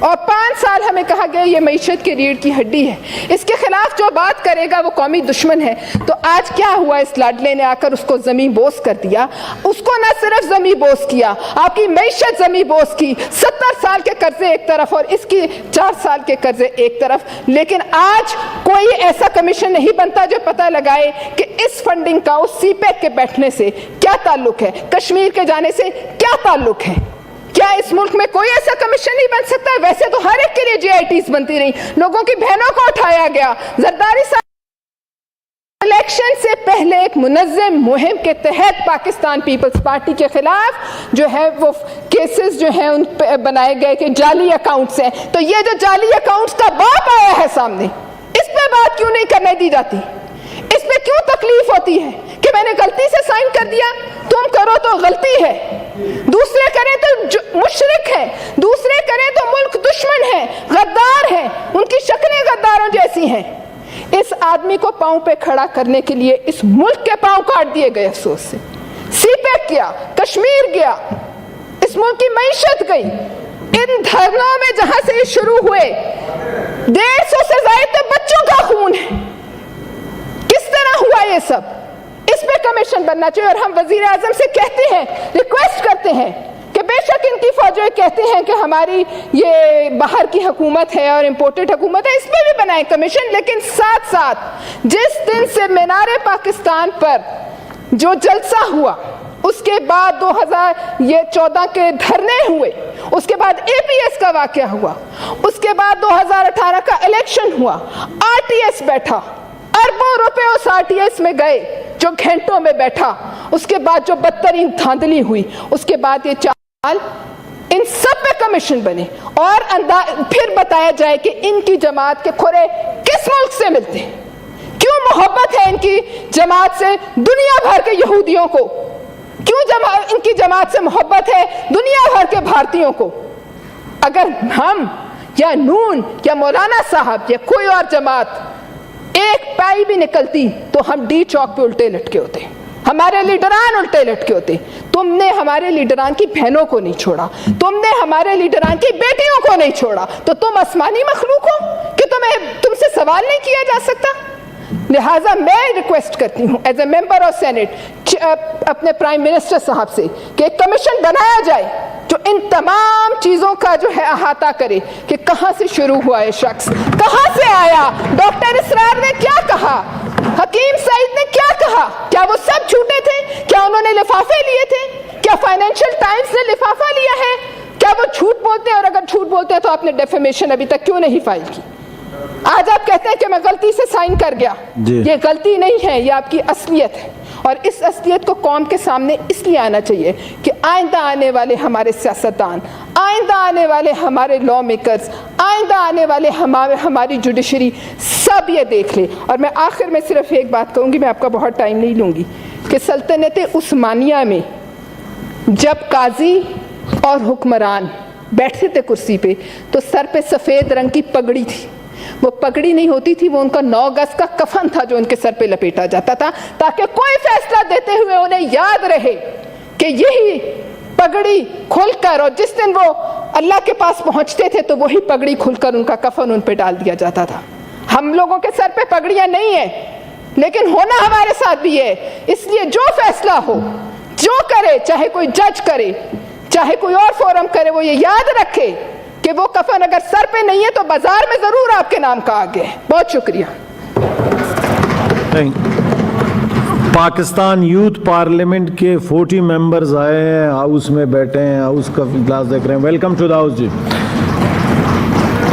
اور 5 سال ہمیں کہا گیا یہ معیشت کی ریڑھ کی ہڈی ہے, اس کے خلاف جو بات کرے گا وہ قومی دشمن ہے. تو آج کیا ہوا, اس لاڈلے نے آ کر اس کو زمین بوس کر دیا. اس کو نہ صرف زمین بوس کیا, آپ کی معیشت زمین بوس کی. 70 سال کے قرضے ایک طرف اور اس کی 4 سال کے قرضے ایک طرف. لیکن آج کوئی ایسا کمیشن نہیں بنتا جو پتہ لگائے کہ اس فنڈنگ کا اس سی پیک کے بیٹھنے سے کیا تعلق ہے, کشمیر کے جانے سے کیا تعلق ہے. کیا اس ملک میں کوئی ایسا کمیشن نہیں بن سکتا؟ ویسے تو ہر ایک کے لیے جی آئی ٹیز بنتی رہی, لوگوں کی بہنوں کو اٹھایا گیا. زرداری صاحب الیکشن سے پہلے ایک منظم مہم کے تحت پاکستان پیپلز پارٹی کے خلاف جو ہے وہ کیسز جو ہیں ان پہ بنائے گئے کہ جعلی اکاؤنٹس ہیں. تو یہ جو جعلی اکاؤنٹس کا باپ آیا ہے سامنے, اس پہ بات کیوں نہیں کرنے دی جاتی؟ اس پہ کیوں تکلیف ہوتی ہے کہ میں نے غلطی سے سائن کر دیا, تم کرو تو غلطی ہے, دوسرے کریں تو مشرک ہے, دوسرے کریں تو ملک دشمن ہے, غدار ہے, ان کی شکلیں غداروں جیسی ہیں. اس آدمی کو پاؤں پہ کھڑا کرنے کے لیے اس ملک کے پاؤں کاٹ دیے گئے. افسوس سے سی پیک گیا, کشمیر گیا, اس ملک کی معیشت گئی. ان دھرنوں میں جہاں سے یہ شروع ہوئے 150 سے زائد بچوں کا خون ہے. کس طرح ہوا یہ سب؟ اس پہ کمیشن بننا چاہیے. اور ہم وزیر اعظم سے کہتے ہیں, ریکویسٹ کرتے ہیں کہ بے شک ان کی فوجیں کہتے ہیں کہ ہماری یہ باہر کی حکومت ہے اور امپورٹڈ حکومت ہے, اس پہ بھی بنائیں کمیشن. لیکن ساتھ ساتھ جس دن سے مینار پاکستان پر جو جلسہ ہوا, اس کے بعد 2014 کے دھرنے ہوئے, اس کے بعد اے پی ایس کا واقعہ ہوا, اس کے بعد 2018 کا الیکشن ہوا, آر ٹی ایس بیٹھا, اربوں روپے اس آر ٹی ایس میں گئے جو گھنٹوں میں بیٹھا, اس کے بعد جو بدترین دھاندلی ہوئی, اس کے بعد یہ چال, ان سب پہ کمیشن بنے اور پھر بتایا جائے کہ ان کی جماعت کے کھرے کس ملک سے ملتے ہیں, کیوں محبت ہے ان کی جماعت سے دنیا بھر کے یہودیوں کو, کیوں ان کی جماعت سے محبت ہے دنیا بھر کے بھارتیوں کو. اگر ہم یا نون یا مولانا صاحب یا کوئی اور جماعت ایک پائی بھی نکلتی تو ہم ڈی چوک پہ الٹے لٹکے ہوتے, ہمارے لیڈران الٹے لٹکے ہوتے. تم نے ہمارے لیڈران کی بہنوں کو نہیں چھوڑا, تم نے ہمارے لیڈران کی بیٹیوں کو نہیں چھوڑا, تو تم آسمانی مخلوق ہو کہ تم سے سوال نہیں کیا جا سکتا. لہٰذا میں ریکویسٹ کرتی ہوں as a member of senate اپنے پرائم منسٹر صاحب سے کہ ایک کمیشن بنایا جائے جو ان تمام چیزوں کا جو ہے احاطہ کرے کہ کہاں سے شروع ہوا یہ شخص, کہاں سے آیا, ڈاکٹر اسرار نے کیا کہا, حکیم سعید نے کیا کہا, کیا وہ سب جھوٹے تھے, کیا انہوں نے لفافے لیے تھے, کیا فائنینشیل ٹائمز نے لفافہ لیا ہے, کیا وہ جھوٹ بولتے ہیں, اور اگر جھوٹ بولتے ہیں تو آپ نے ڈیفیمیشن ابھی تک کیوں نہیں فائل کی. آج آپ کہتے ہیں کہ میں غلطی سے سائن کر گیا, یہ غلطی نہیں ہے, یہ آپ کی اصلیت ہے. اور اس اصلیت کو قوم کے سامنے اس لیے آنا چاہیے کہ آئندہ آنے والے ہمارے سیاستدان, آئندہ آنے والے ہمارے لا میکرز, آئندہ آنے والے ہماری جوڈیشری سب یہ دیکھ لیں. اور میں آخر میں صرف ایک بات کہوں گی, میں آپ کا بہت ٹائم نہیں لوں گی, کہ سلطنت عثمانیہ میں جب قاضی اور حکمران بیٹھتے تھے کرسی پہ تو سر پہ سفید رنگ کی پگڑی تھی. وہ پگڑی نہیں ہوتی تھی, وہ ان کا 9 گز کا کفن تھا جو ان کے سر پہ لپیٹا جاتا تھا, تاکہ کوئی فیصلہ دیتے ہوئے انہیں یاد رہے کہ یہی پگڑی کھل کر, اور جس دن وہ اللہ کے پاس پہنچتے تھے تو وہی پگڑی کھل کر ان کا کفن ان پہ ڈال دیا جاتا تھا. ہم لوگوں کے سر پہ پگڑیاں نہیں ہیں, لیکن ہونا ہمارے ساتھ بھی ہے. اس لیے جو فیصلہ ہو, جو کرے, چاہے کوئی جج کرے, چاہے کوئی اور فورم کرے, وہ یہ یاد رکھے کہ وہ کفن اگر سر پہ نہیں ہے تو بازار میں ضرور آپ کے نام کا آگے ہے. بہت شکریہ. پاکستان یوتھ پارلیمنٹ کے 40 ممبرز آئے ہیں, ہاؤس میں بیٹھے ہیں, ہاؤس کا اجلاس دیکھ رہے ہیں. Welcome to the house. جی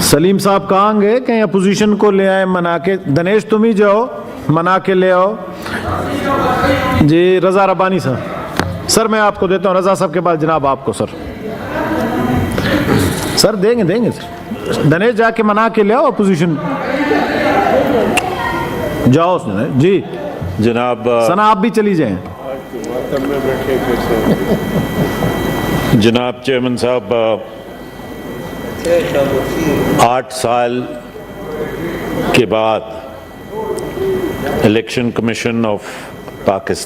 سلیم صاحب کہاں گئے, کہیں اپوزیشن کو لے آئے منا کے. دنیش تم ہی جاؤ, منا کے لے آؤ. جی رضا ربانی صاحب, سر میں آپ کو دیتا ہوں. رضا صاحب کے بعد جناب آپ کو. سر دیں گے سر. دنیش جا کے منا کے لے آؤ اپوزیشن. جاؤ جی جناب سنا آپ بھی چلی جائیں. جناب چیئرمین صاحب, 8 سال کے بعد الیکشن کمیشن آف پاکستان